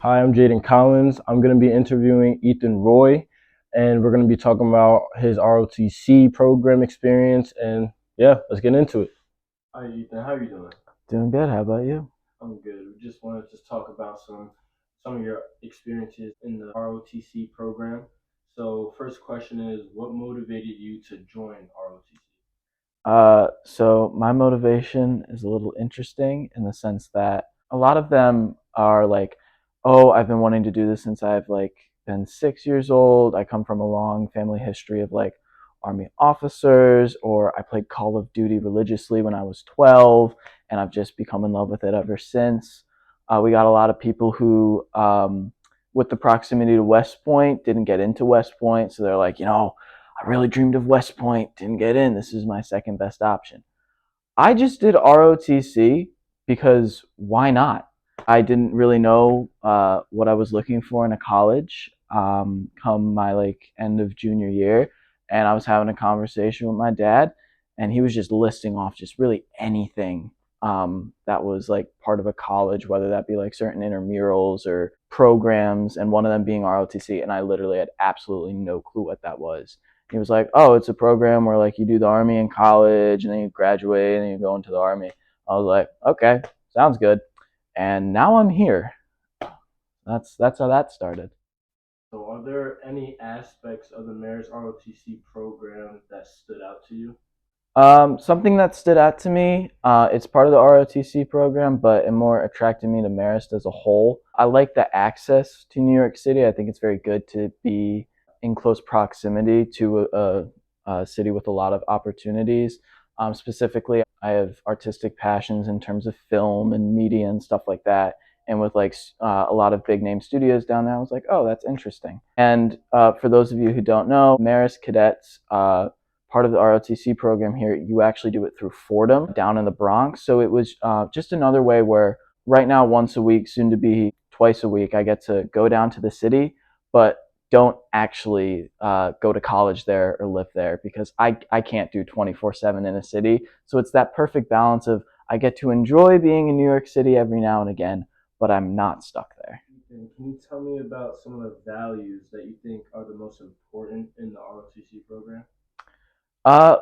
Hi, I'm Jaden Collins. I'm going to be interviewing Ethan Roy, and we're going to be talking about his ROTC program experience. And yeah, let's get into it. Hi, Ethan. How are you doing? Doing good. How about you? I'm good. We just wanted to talk about some of your experiences in the ROTC program. So, first question is, what motivated you to join ROTC? So my motivation is a little interesting in the sense that a lot of them are like, oh, I've been wanting to do this since I've been 6 years old. I come from a long family history of army officers, or I played Call of Duty religiously when I was 12, and I've just become in love with it ever since. We got a lot of people who, with the proximity to West Point, didn't get into West Point, so they're like, I really dreamed of West Point, didn't get in. This is my second best option. I just did ROTC because why not? I didn't really know what I was looking for in a college come my end of junior year, and I was having a conversation with my dad, and he was just listing off just really anything that was part of a college, whether that be certain intramurals or programs, and one of them being ROTC, and I literally had absolutely no clue what that was. He was like, "Oh, it's a program where you do the army in college, and then you graduate, and then you go into the army." I was like, "Okay, sounds good." And now I'm here. That's how that started. So, are there any aspects of the Mayor's ROTC program that stood out to you? Something that stood out to me, it's part of the ROTC program, but it more attracted me to Marist as a whole. I like the access to New York City. I think it's very good to be in close proximity to a city with a lot of opportunities. Specifically, I have artistic passions in terms of film and media and stuff like that. And with a lot of big name studios down there, I was like, oh, that's interesting. And for those of you who don't know, Marist cadets, part of the ROTC program here, you actually do it through Fordham down in the Bronx. So it was just another way where right now, once a week, soon to be twice a week, I get to go down to the city, but don't actually go to college there or live there because I can't do 24/7 in a city. So it's that perfect balance of I get to enjoy being in New York City every now and again, but I'm not stuck there. And can you tell me about some of the values that you think are the most important in the ROTC program?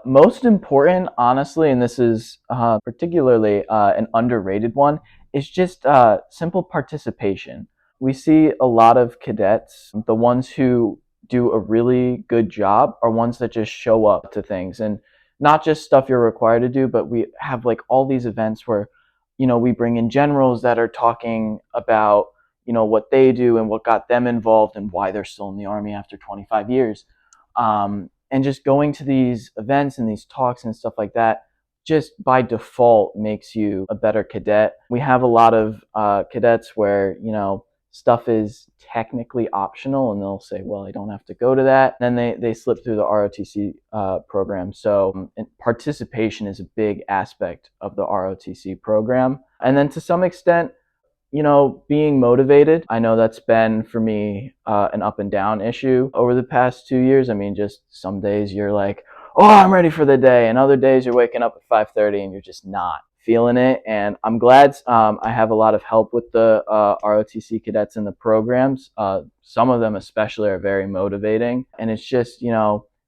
Most important, honestly, and this is particularly an underrated one, is just simple participation. We see a lot of cadets, the ones who do a really good job are ones that just show up to things, and not just stuff you're required to do, but we have all these events where, we bring in generals that are talking about, what they do and what got them involved and why they're still in the Army after 25 years. And just going to these events and these talks and stuff like that just by default makes you a better cadet. We have a lot of cadets where stuff is technically optional, and they'll say, well, I don't have to go to that. And then they slip through the ROTC program. So participation is a big aspect of the ROTC program. And then to some extent, being motivated. I know that's been for me an up and down issue over the past 2 years. I mean, just some days you're like, oh, I'm ready for the day, and other days you're waking up at 5:30 and you're just not feeling it. And I'm glad I have a lot of help with the ROTC cadets in the programs. Some of them especially are very motivating, and it's just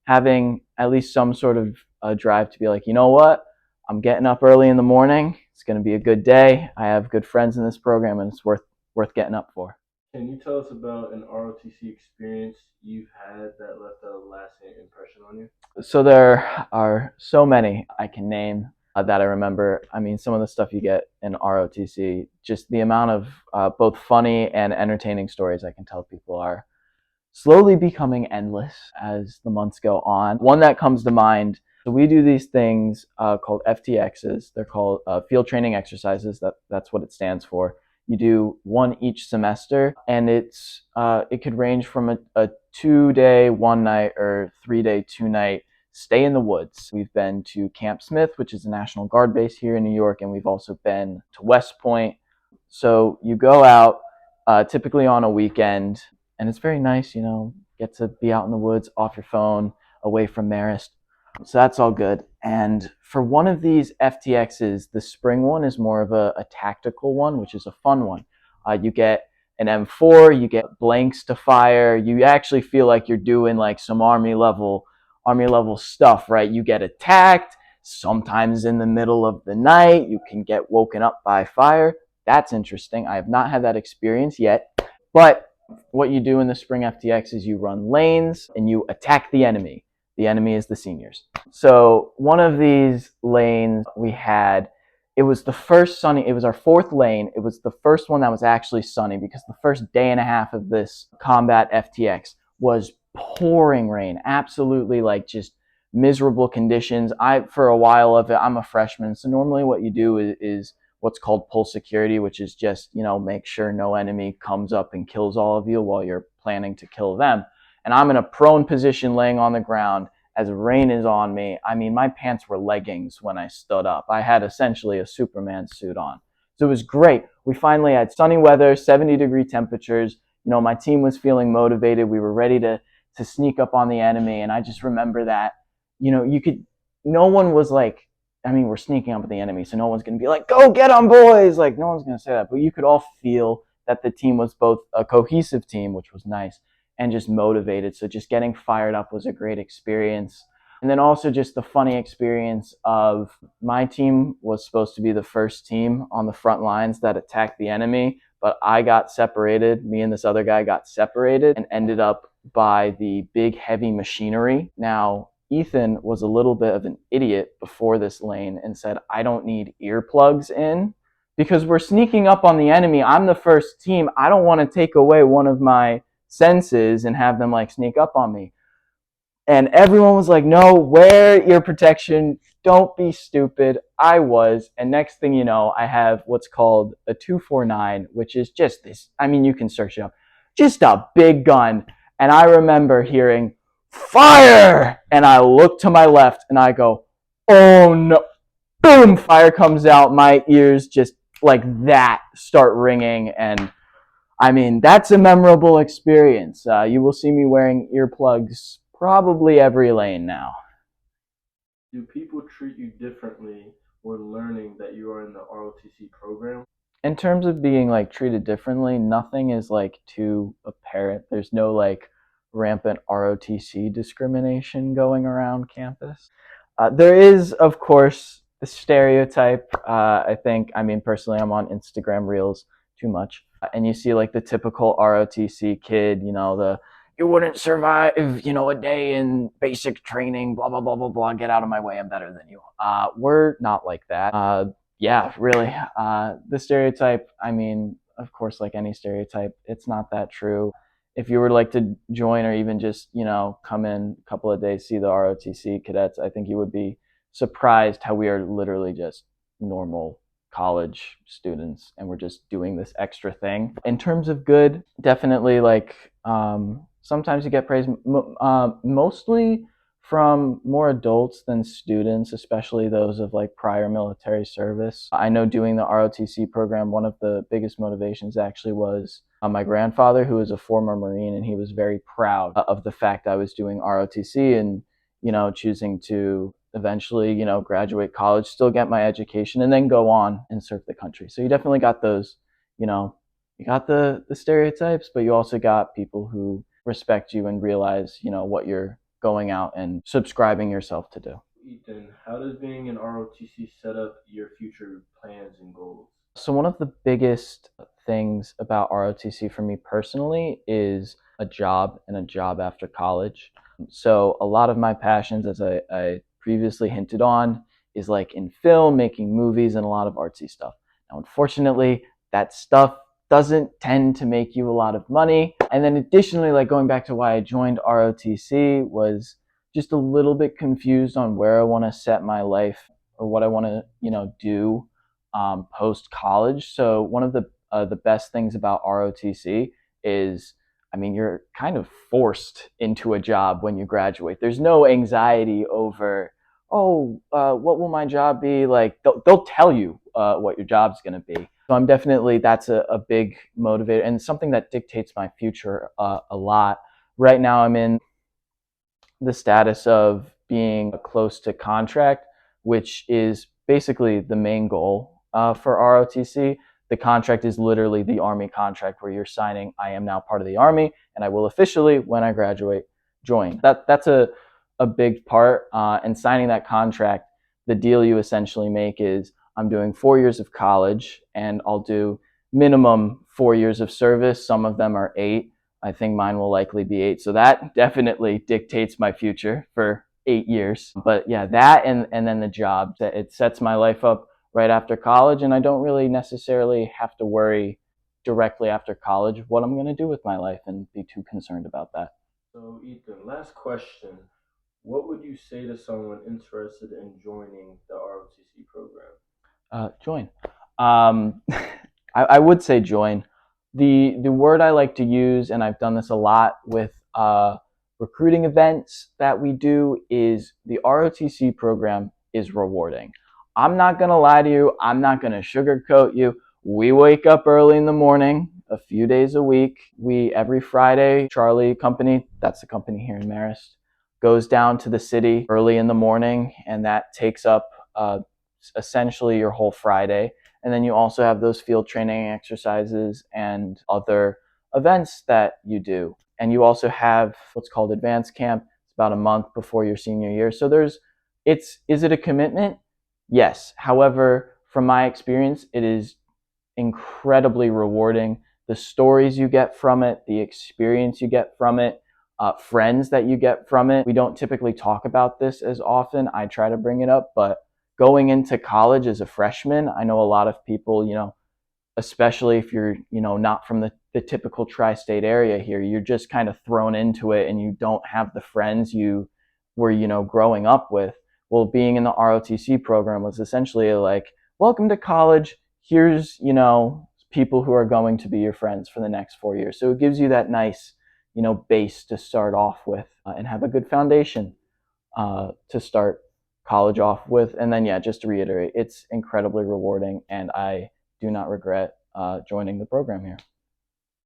having at least some sort of drive to be like, you know what, I'm getting up early in the morning. It's going to be a good day. I have good friends in this program, and it's worth getting up for. Can you tell us about an ROTC experience you've had that left a lasting impression on you? So there are so many I can name that I remember. I mean, some of the stuff you get in ROTC, just the amount of both funny and entertaining stories I can tell people are slowly becoming endless as the months go on. One that comes to mind, so we do these things called FTXs. They're called field training exercises. That's what it stands for. You do one each semester, and it could range from a 2-day, 1 night, or 3-day, 2 night stay in the woods. We've been to Camp Smith, which is a National Guard base here in New York, and we've also been to West Point. So you go out typically on a weekend, and it's very nice, get to be out in the woods, off your phone, away from Marist. So that's all good. And for one of these FTXs, the spring one is more of a tactical one, which is a fun one. You get an M4, you get blanks to fire. You actually feel like you're doing like some army level stuff, right? You get attacked. Sometimes in the middle of the night, you can get woken up by fire. That's interesting. I have not had that experience yet. But what you do in the Spring FTX is you run lanes and you attack the enemy. The enemy is the seniors. So one of these lanes we had, it was the first sunny, it was our fourth lane. It was the first one that was actually sunny because the first day and a half of this combat FTX was pouring rain. Absolutely like just miserable conditions. For a while of it, I'm a freshman. So normally what you do is what's called pull security, which is just, make sure no enemy comes up and kills all of you while you're planning to kill them. And I'm in a prone position laying on the ground as rain is on me. I mean, my pants were leggings when I stood up. I had essentially a Superman suit on. So it was great. We finally had sunny weather, 70-degree temperatures. My team was feeling motivated. We were ready to sneak up on the enemy. And I just remember that, no one was like, we're sneaking up at the enemy, so no one's going to be like, go get them, boys. Like, no one's going to say that. But you could all feel that the team was both a cohesive team, which was nice, and just motivated. So just getting fired up was a great experience. And then also just the funny experience of my team was supposed to be the first team on the front lines that attacked the enemy, but I got separated. Me and this other guy got separated and ended up by the big heavy machinery. Now, Ethan was a little bit of an idiot before this lane and said, I don't need earplugs in because we're sneaking up on the enemy. I'm the first team. I don't want to take away one of my senses and have them like sneak up on me. And everyone was like, no, wear ear protection. Don't be stupid. I was. And next thing you know, I have what's called a 249, which is just this. You can search it up. Just a big gun. And I remember hearing, fire! And I look to my left and I go, oh no. Boom! Fire comes out. My ears just like that start ringing. And that's a memorable experience. You will see me wearing earplugs probably every lane now. Do people treat you differently when learning that you are in the ROTC program? In terms of being like treated differently, nothing is like too apparent. There's no like rampant ROTC discrimination going around campus. There is, of course, the stereotype. I think, personally, I'm on Instagram Reels too much. And you see like the typical ROTC kid, you wouldn't survive, a day in basic training, blah, blah, blah, blah, blah, get out of my way, I'm better than you. We're not like that. Yeah, really. The stereotype, of course, like any stereotype, it's not that true. If you were like to join or even just, come in a couple of days, see the ROTC cadets, I think you would be surprised how we are literally just normal college students and we're just doing this extra thing. In terms of good, definitely like sometimes you get praise, mostly from more adults than students, especially those of like prior military service. I know doing the ROTC program, one of the biggest motivations actually was my grandfather, who was a former Marine, and he was very proud of the fact I was doing ROTC and, choosing to eventually, graduate college, still get my education, and then go on and serve the country. So you definitely got those, you got the stereotypes, but you also got people who respect you and realize, what you're going out and subscribing yourself to do. Ethan, how does being in ROTC set up your future plans and goals? So one of the biggest things about ROTC for me personally is a job and a job after college. So a lot of my passions, as I previously hinted on, is like in film, making movies, and a lot of artsy stuff. Now, unfortunately, that stuff doesn't tend to make you a lot of money. And then additionally, like going back to why I joined ROTC, was just a little bit confused on where I want to set my life or what I want to, do post college. So one of the best things about ROTC is, you're kind of forced into a job when you graduate. There's no anxiety over, what will my job be? Like they'll tell you what your job's going to be. So I'm definitely, that's a big motivator and something that dictates my future a lot. Right now I'm in the status of being close to contract, which is basically the main goal for ROTC. The contract is literally the Army contract where you're signing, I am now part of the Army and I will officially, when I graduate, join. That's a big part. And signing that contract, the deal you essentially make is I'm doing 4 years of college and I'll do minimum 4 years of service. Some of them are 8. I think mine will likely be 8. So that definitely dictates my future for 8 years. But yeah, that and then the job, that it sets my life up right after college, and I don't really necessarily have to worry directly after college what I'm going to do with my life and be too concerned about that. So, Ethan, last question. What would you say to someone interested in joining the ROTC program? Join. I would say join. The word I like to use, and I've done this a lot with recruiting events that we do, is the ROTC program is rewarding. I'm not gonna lie to you. I'm not gonna sugarcoat you. We wake up early in the morning, a few days a week. We every Friday, Charlie Company, that's the company here in Marist, goes down to the city early in the morning, and that takes up essentially your whole Friday. And then you also have those field training exercises and other events that you do. And you also have what's called advanced camp. It's about a month before your senior year. So is it a commitment? Yes. However, from my experience, it is incredibly rewarding. The stories you get from it, the experience you get from it, friends that you get from it. We don't typically talk about this as often. I try to bring it up, but going into college as a freshman, I know a lot of people, especially if you're, not from the typical tri-state area here, you're just kind of thrown into it and you don't have the friends you were, growing up with. Well, being in the ROTC program was essentially like, welcome to college. Here's, people who are going to be your friends for the next 4 years. So it gives you that nice, base to start off with and have a good foundation to start college off with. And then, yeah, just to reiterate, it's incredibly rewarding, and I do not regret joining the program here.